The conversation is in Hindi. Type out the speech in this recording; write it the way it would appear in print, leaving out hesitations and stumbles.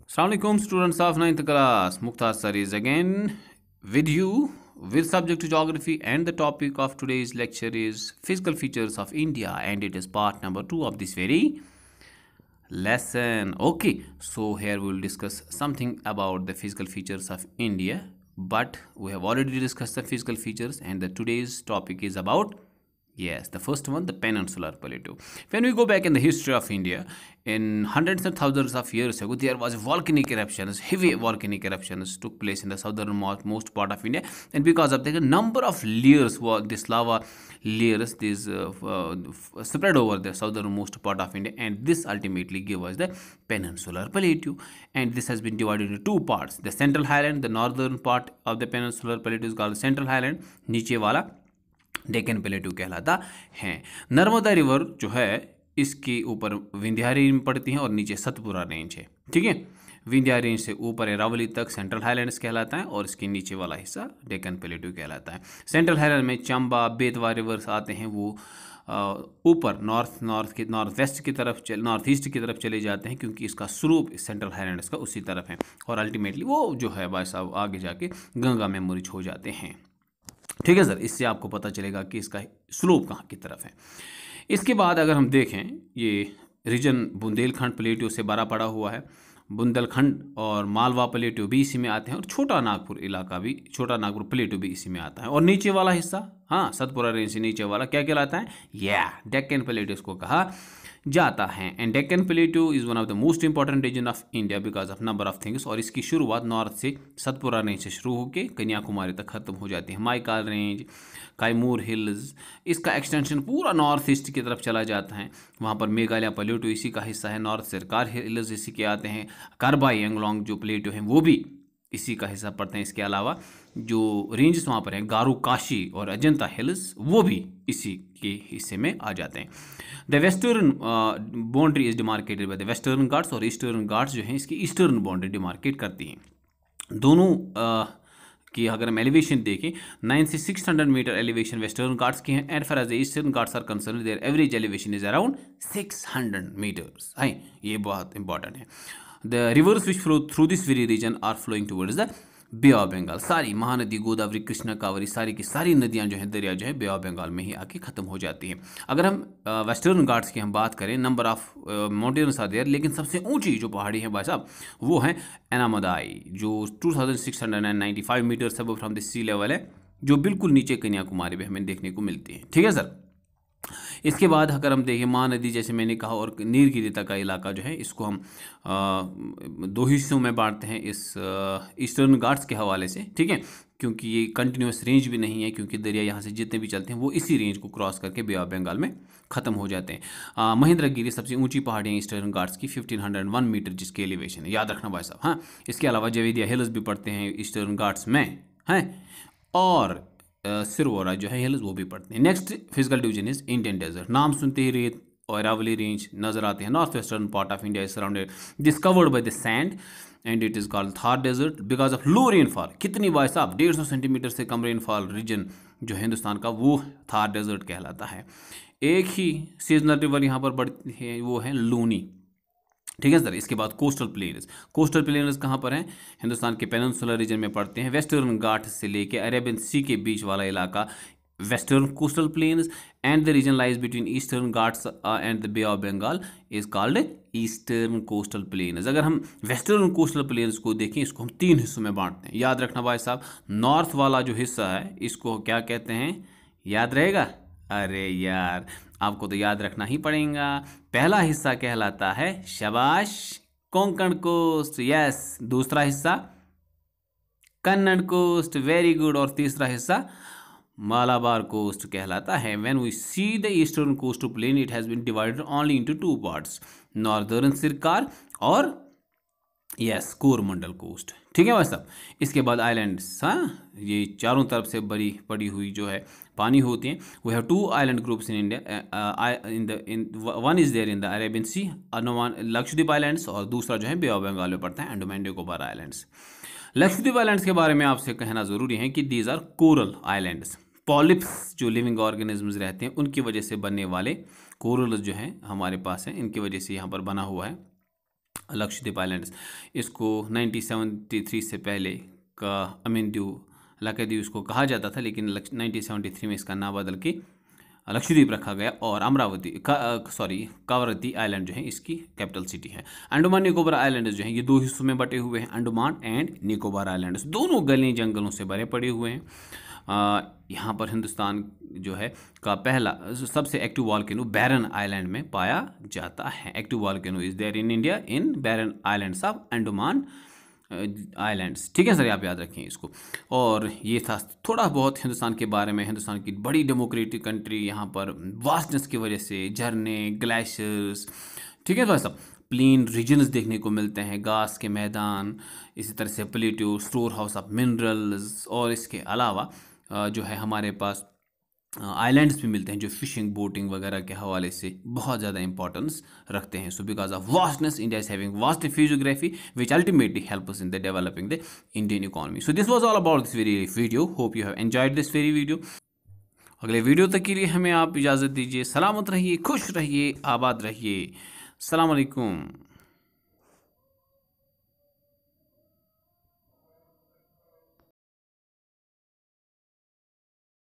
Assalamualaikum students of ninth class. Mukhtar sir is again with you with subject geography, and the topic of today's lecture is physical features of India, and it is part number 2 of this very lesson. Okay, so here we will discuss something about the physical features of India, but we have already discussed the physical features, and the today's topic is about, yes, the first one, the Peninsular Plateau. When we go back in the history of India, in hundreds and thousands of years ago, there was volcanic eruptions, heavy volcanic eruptions took place in the southernmost part of India, and because of the number of layers, this lava layers, spread over the southernmost part of India, and this ultimately gave us the Peninsular Plateau, and this has been divided into two parts: the Central Highland, the northern part of the Peninsular Plateau is called Central Highland, नीचे वाला डेक्कन प्लेटू कहलाता है। नर्मदा रिवर जो है इसके ऊपर विंध्या रेंज पड़ती है और नीचे सतपुरा रेंज है, ठीक है। विंध्या रेंज से ऊपर अरावली तक सेंट्रल हाईलैंड्स कहलाता है और इसके नीचे वाला हिस्सा डेक्कन प्लेटू कहलाता है। सेंट्रल हाईलैंड में चंबा बेतवा रिवर्स आते हैं, वो ऊपर नॉर्थ ईस्ट की तरफ चले जाते हैं, क्योंकि इसका स्लोप सेंट्रल हाईलैंड्स का उसी तरफ है, और अल्टीमेटली वो जो है भाई साहब आगे जाके गंगा में मर्ज हो जाते हैं, ठीक है सर। इससे आपको पता चलेगा कि इसका स्लोप कहाँ की तरफ है। इसके बाद अगर हम देखें, ये रीजन बुंदेलखंड प्लेटो से बड़ा पड़ा हुआ है। बुंदेलखंड और मालवा प्लेटो भी इसी में आते हैं, और छोटा नागपुर इलाका भी, छोटा नागपुर प्लेटो भी इसी में आता है। और नीचे वाला हिस्सा, हाँ, सतपुरा रेंज से नीचे वाला क्या कहलाता है? डेक्कन प्लेटो इसको कहा जाता है। And Deccan plateau is one of the most important region of India because of number of things. और इसकी शुरुआत नॉर्थ से सतपुरा रेंज से शुरू होकर कन्याकुमारी तक खत्म हो जाती है। माइकाल रेंज, कायमूर हिल्स, इसका एक्सटेंशन पूरा नॉर्थ ईस्ट की तरफ चला जाता है। वहाँ पर मेघालय प्लेटो इसी का हिस्सा है, नॉर्थ सरकार हिल्स इसी के आते हैं, कार्बाई एंगलोंग जो प्लेटो हैं वो भी इसी का हिस्सा पड़ते हैं। इसके अलावा जो रेंजेस वहाँ पर हैं, गारो काशी और अजंता हिल्स, वो भी इसी के हिस्से में आ जाते हैं। The western boundary is demarcated by the western Ghats, और ईस्टर्न घाट्स जो हैं इसकी ईस्टर्न बाउंड्री डिमार्केट करती हैं। दोनों की अगर हम एलिवेशन देखें, 9 से 600 मीटर एलिवेशन वेस्टर्न घाट्स की हैं, and for as the eastern Ghats are concern their average elevation is around 600 meters है। ये बहुत इंपॉर्टेंट है। The rivers which flow through this very region are flowing towards the Bay of Bengal. सारी महानदी, गोदावरी, कृष्णा, कावेरी, सारी की सारी नदियां जो हैं, दरिया जो है, बे ऑफ बंगाल में ही आके ख़त्म हो जाती हैं। अगर हम वेस्टर्न घाट्स की हम बात करें, number of mountains are there, लेकिन सबसे ऊंची जो पहाड़ी है भाई साहब वो है एनामदाई, जो 2695 metres above from the sea level है, जो बिल्कुल नीचे कन्याकुमारी में हमें देखने को मिलती है, ठीक है सर। इसके बाद अगर हम देखें, महानदी जैसे मैंने कहा और नीलगिरी का इलाका जो है, इसको हम दो हिस्सों में बांटते हैं इस ईस्टर्न घाट्स के हवाले से, ठीक है, क्योंकि ये कंटिन्यूस रेंज भी नहीं है, क्योंकि दरिया यहाँ से जितने भी चलते हैं वो इसी रेंज को क्रॉस करके बे ऑफ बंगाल में ख़त्म हो जाते हैं। महेंद्रगिरी सबसे ऊंची पहाड़ी है ईस्टर्न घाट्स की, 1501 मीटर जिसकी एलिवेशन है, याद रखना भाई साहब, हाँ। इसके अलावा जवेदिया हिल्स भी पड़ते हैं ईस्टर्न घाट्स में हैं, और सिरवोरा जो है हिल्स वो भी पड़ते हैं। Next physical division is Indian desert. नाम सुनते ही रेत और अरावली रेंज नजर आते हैं। North western part of India is surrounded discovered by the sand and it is called Thar desert because of low rainfall. कितनी भाई साहब? 150 सेंटीमीटर से कम रेनफॉल रीजन जो है हिंदुस्तान का, वो थार डेजर्ट कहलाता है। एक ही सीजनल रिवर यहाँ पर बढ़ती है, वो है लूनी, ठीक है सर। इसके बाद कोस्टल प्लेन्स। कोस्टल प्लेन्स कहाँ पर हैं? हिंदुस्तान के पेनिनसुलर रीजन में पड़ते हैं। वेस्टर्न घाट से लेके अरेबियन सी के बीच वाला इलाका western coastal plains, and the region lies between eastern Ghats and the Bay of Bengal is called eastern coastal plains. अगर हम वेस्टर्न कोस्टल प्लेन्स को देखें, इसको हम 3 हिस्सों में बांटते हैं, याद रखना भाई साहब। नॉर्थ वाला जो हिस्सा है इसको क्या कहते हैं, याद रहेगा? अरे यार, आपको तो याद रखना ही पड़ेगा। पहला हिस्सा कहलाता है, शाबाश, कोंकण कोस्ट, यस। दूसरा हिस्सा कन्नड़ कोस्ट, वेरी गुड। और तीसरा हिस्सा मालाबार कोस्ट कहलाता है। When we see the eastern coastal plain, it has been divided only into 2 parts, northern Circar और यस कोरमंडल कोस्ट, ठीक है भाई साहब। इसके बाद आइलैंड्स, हाँ, ये चारों तरफ से बड़ी पड़ी हुई जो है पानी होती हैं। We have 2 island groups in India, one is there in the Arabian sea, Lakshadweep islands, और दूसरा जो है बे ऑफ बंगाल में पड़ता है, अंडमान निकोबार आइलैंड्स। लक्षद्वीप आइलैंड्स के बारे में आपसे कहना ज़रूरी है कि these are coral islands. Polyps जो लिविंग ऑर्गेनिजम्स रहते हैं उनकी वजह से बनने वाले कोरल्स जो हैं हमारे पास हैं, इनकी वजह से यहाँ पर बना हुआ है। लक्षद्वीप आइलैंड्स, इसको 1973 से पहले का अमिनद्वीप लक्षद्वीप इसको कहा जाता था, लेकिन 1973 में इसका नाम बदल के लक्षद्वीप रखा गया और अमरावती कावरत्ती आइलैंड जो है इसकी कैपिटल सिटी है। अंडमान निकोबार आइलैंड्स जो हैं ये दो हिस्सों में बटे हुए हैं, अंडमान एंड निकोबार आइलैंड्स। दोनों गले जंगलों से भरे पड़े हुए हैं। यहाँ पर हिंदुस्तान जो है का पहला सबसे एक्टिव वॉल्केनो बैरन आइलैंड में पाया जाता है। Active volcano is there in India in Barren islands of Andaman islands. ठीक है सर, आप याद रखें इसको। और ये था थोड़ा बहुत हिंदुस्तान के बारे में। हिंदुस्तान की बड़ी डेमोक्रेटिक कंट्री, यहाँ पर वास्टनेस की वजह से झरने, ग्लेशियर्स, ठीक है भाई साहब, प्लेन रीजन्स देखने को मिलते हैं, घास के मैदान, इसी तरह से plateau, store house of minerals, और इसके अलावा जो है हमारे पास आइलैंड्स भी मिलते हैं जो फिशिंग, बोटिंग वगैरह के हवाले से बहुत ज़्यादा इंपॉर्टेंस रखते हैं। So because of vastness, India is having vast physiography which ultimately help us in the developing the Indian economy. So this was all about this very video. Hope you have enjoyed this very video. अगले वीडियो तक के लिए हमें आप इजाज़त दीजिए। सलामत रहिए, खुश रहिए, आबाद रहिए। अस्सलाम वालेकुम।